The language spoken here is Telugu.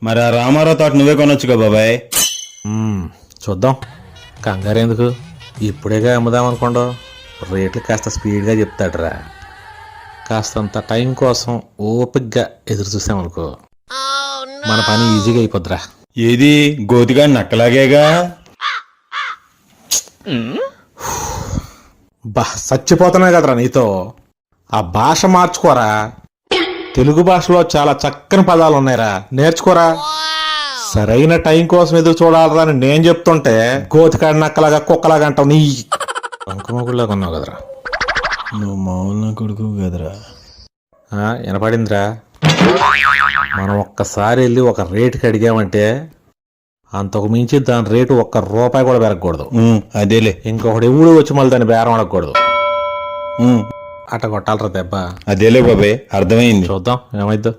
మరి ఆ రామారావు తోట నువ్వే కొనొచ్చుగా బాబాయ్. చూద్దాం, కంగారు ఎందుకు, ఇప్పుడేగా అమ్ముదాం అనుకోండు. రేట్లు కాస్త స్పీడ్గా చెప్తాడురా. కాస్తంత టైం కోసం ఓపిక్గా ఎదురు చూసామనుకో మన పని ఈజీగా అయిపోద్దిరా. ఏది గోతిగా నక్కలాగేగా. చచ్చిపోతున్నాయి కదరా నీతో. ఆ భాష మార్చుకోరా. తెలుగు భాషలో చాలా చక్కని పదాలు ఉన్నాయిరా, నేర్చుకోరా. సరైన టైం కోసం ఎదురు చూడాలరా అని నేను చెప్తుంటే గోతికాడి నక్కలాగా కుక్కలాగా అంటావు. నీ పంకుమొగుళ్ళగా ఉన్నావు కదరా. నువ్వు మామూలు కొడుకు కదరా. వినపడిందిరా. మనం ఒక్కసారి వెళ్ళి ఒక రేటుకి అడిగామంటే అంతకు మించి దాని రేటు ₹1 కూడా పెరగకూడదు. అదేలే. ఇంకొకటి ఎప్పుడు వచ్చి మళ్ళీ దాన్ని బేరం అడగకూడదు. అట్ట కొట్టాలరా దెబ్బ. అదేలే బాబాయ్, అర్థమైంది. చూద్దాం ఏమైద్దో.